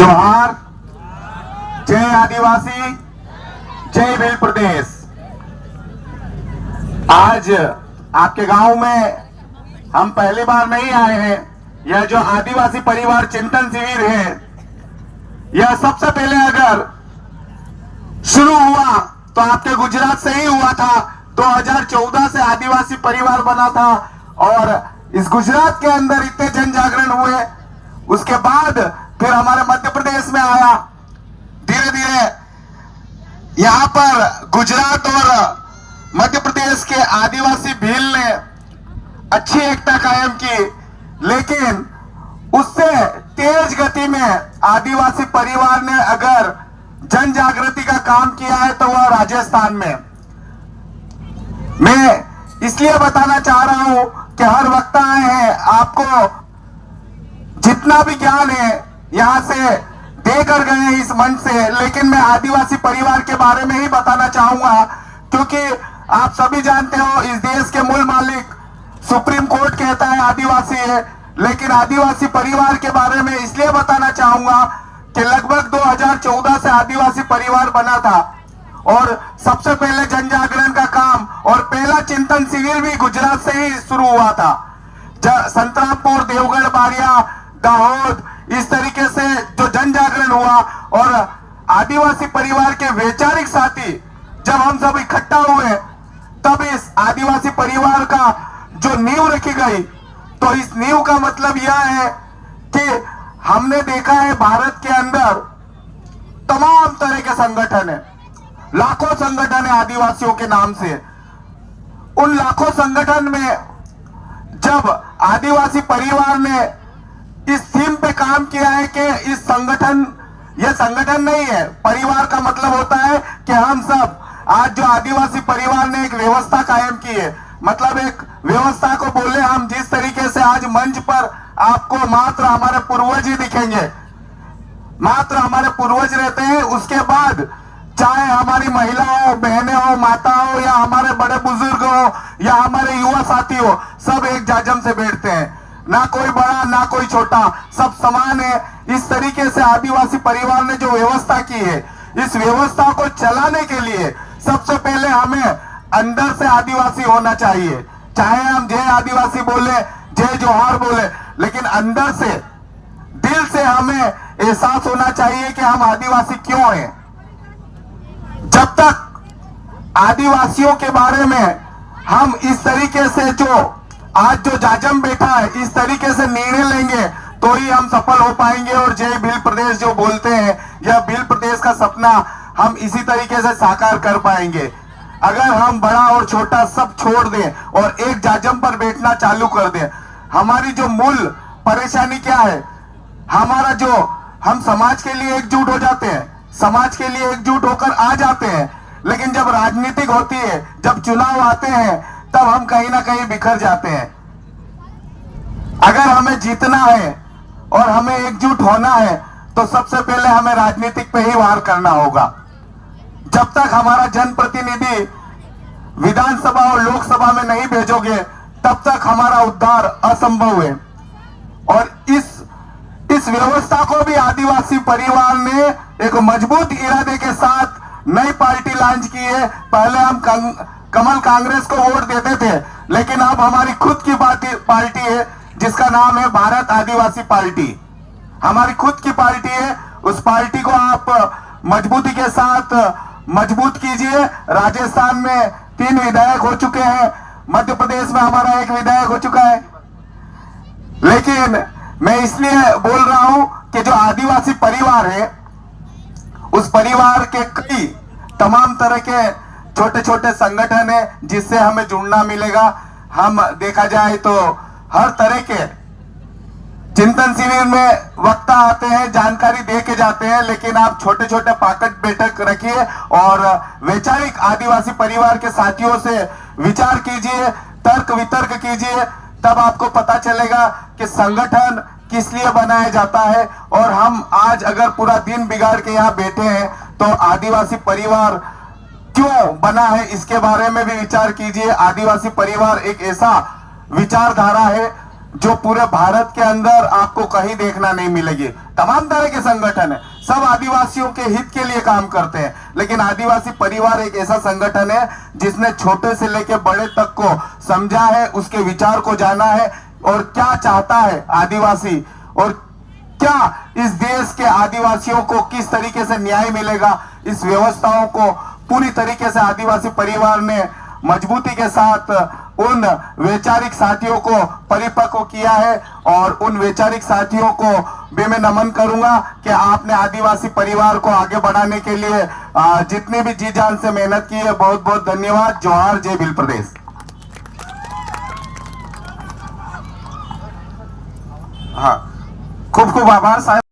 जोहार, जय आदिवासी, जय भील प्रदेश। आज आपके गांव में हम पहली बार नहीं आए हैं। यह जो आदिवासी परिवार चिंतन शिविर है, यह सबसे पहले अगर शुरू हुआ तो आपके गुजरात से ही हुआ था। 2014 से आदिवासी परिवार बना था और इस गुजरात के अंदर इतने जन जागरण हुए। उसके बाद फिर हमारे मध्य प्रदेश में आया। धीरे धीरे यहाँ पर गुजरात और मध्य प्रदेश के आदिवासी भील ने अच्छी एकता कायम की, लेकिन उससे तेज गति में आदिवासी परिवार ने अगर जन जागृति का काम किया है तो वह राजस्थान में। मैं इसलिए बताना चाह रहा हूं कि हर वक्ता आए हैं, आपको जितना भी ज्ञान है यहां से देकर गए हैं इस मंच से, लेकिन मैं आदिवासी परिवार के बारे में ही बताना चाहूंगा, क्योंकि आप सभी जानते हो इस देश के मूल मालिक सुप्रीम कोर्ट कहता है आदिवासी है। लेकिन आदिवासी परिवार के बारे में इसलिए बताना चाहूंगा कि लगभग 2014 से आदिवासी परिवार बना था और सबसे पहले जन जागरण का काम और पहला चिंतन शिविर भी गुजरात से ही शुरू हुआ था। संतरामपुर, देवगढ़, बारिया, दाहोद, इस तरीके से जो जन जागरण हुआ और आदिवासी परिवार के वैचारिक साथी जब हम सब इकट्ठा हुए तब इस आदिवासी परिवार का जो नींव रखी गई। तो इस नींव का मतलब यह है कि हमने देखा है भारत के अंदर तमाम तरह के संगठन है, लाखों संगठन है आदिवासियों के नाम से। उन लाखों संगठन में जब आदिवासी परिवार ने इस थीम पे काम किया है कि इस संगठन, यह संगठन नहीं है, परिवार का मतलब होता है कि हम सब आज जो आदिवासी परिवार ने एक व्यवस्था कायम की है, मतलब एक व्यवस्था को बोले हम जिस तरीके से आज मंच पर आपको मात्र हमारे पूर्वज ही दिखेंगे, मात्र हमारे पूर्वज रहते हैं। उसके बाद चाहे हमारी महिला हो, बहनें हो, माता हो या हमारे बड़े बुजुर्ग हो या हमारे युवा साथी हो, सब एक जाजम से बैठते हैं, ना कोई बड़ा ना कोई छोटा, सब समान है। इस तरीके से आदिवासी परिवार ने जो व्यवस्था की है, इस व्यवस्था को चलाने के लिए सबसे पहले हमें अंदर से आदिवासी होना चाहिए। चाहे हम जय आदिवासी बोले, जय जोहार बोले, लेकिन अंदर से, दिल से हमें एहसास होना चाहिए कि हम आदिवासी क्यों हैं। जब तक आदिवासियों के बारे में हम इस तरीके से जो आज जो जाजम बैठा है इस तरीके से निर्णय लेंगे तो ही हम सफल हो पाएंगे। और जय भील प्रदेश जो बोलते हैं, यह भील प्रदेश का सपना हम इसी तरीके से साकार कर पाएंगे। अगर हम बड़ा और छोटा सब छोड़ दें और एक जाजम पर बैठना चालू कर दें। हमारी जो मूल परेशानी क्या है, हमारा जो हम समाज के लिए एकजुट हो जाते हैं, समाज के लिए एकजुट होकर आ जाते हैं, लेकिन जब राजनीतिक होती है, जब चुनाव आते हैं, तब हम कहीं ना कहीं बिखर जाते हैं। अगर हमें जीतना है और हमें एकजुट होना है तो सबसे पहले हमें राजनीतिक पे ही वार करना होगा। जब तक हमारा जनप्रतिनिधि विधानसभा और लोकसभा में नहीं भेजोगे तब तक हमारा उद्धार असंभव है। और इस व्यवस्था को भी आदिवासी परिवार ने एक मजबूत इरादे के साथ नई पार्टी लॉन्च की है। पहले हम कमल कांग्रेस को वोट देते थे, लेकिन अब हमारी खुद की पार्टी है जिसका नाम है भारत आदिवासी पार्टी। हमारी खुद की पार्टी है, उस पार्टी को आप मजबूती के साथ मजबूत कीजिए। राजस्थान में 3 विधायक हो चुके हैं, मध्य प्रदेश में हमारा 1 विधायक हो चुका है। लेकिन मैं इसलिए बोल रहा हूं कि जो आदिवासी परिवार है, उस परिवार के कई तमाम तरह के छोटे छोटे संगठन है जिससे हमें जुड़ना मिलेगा। हम देखा जाए तो हर तरह के चिंतन शिविर में वक्ता आते हैं, जानकारी दे के जाते हैं, लेकिन आप छोटे छोटे पाकट बैठक रखिए और वैचारिक आदिवासी परिवार के साथियों से विचार कीजिए, तर्क वितर्क कीजिए, तब आपको पता चलेगा कि संगठन किस लिए बनाया जाता है। और हम आज अगर पूरा दिन बिगाड़ के यहाँ बैठे हैं तो आदिवासी परिवार क्यों बना है इसके बारे में भी विचार कीजिए। आदिवासी परिवार एक ऐसा विचारधारा है जो पूरे भारत के अंदर आपको कहीं देखना नहीं मिलेगी। तमाम तरह के संगठन है, सब आदिवासियों के हित के लिए काम करते हैं, लेकिन आदिवासी परिवार एक ऐसा संगठन है जिसने छोटे से लेकर बड़े तक को समझा है, उसके विचार को जाना है और क्या चाहता है आदिवासी, और क्या इस देश के आदिवासियों को किस तरीके से न्याय मिलेगा, इस व्यवस्थाओं को पूरी तरीके से आदिवासी परिवार ने मजबूती के साथ उन वैचारिक साथियों को परिपक्व किया है। और उन वैचारिक साथियों को भी मैं नमन करूंगा कि आपने आदिवासी परिवार को आगे बढ़ाने के लिए जितनी भी जी जान से मेहनत की है, बहुत बहुत धन्यवाद। जोहार, जय भील प्रदेश। हाँ, खूब खूब आभार साहब।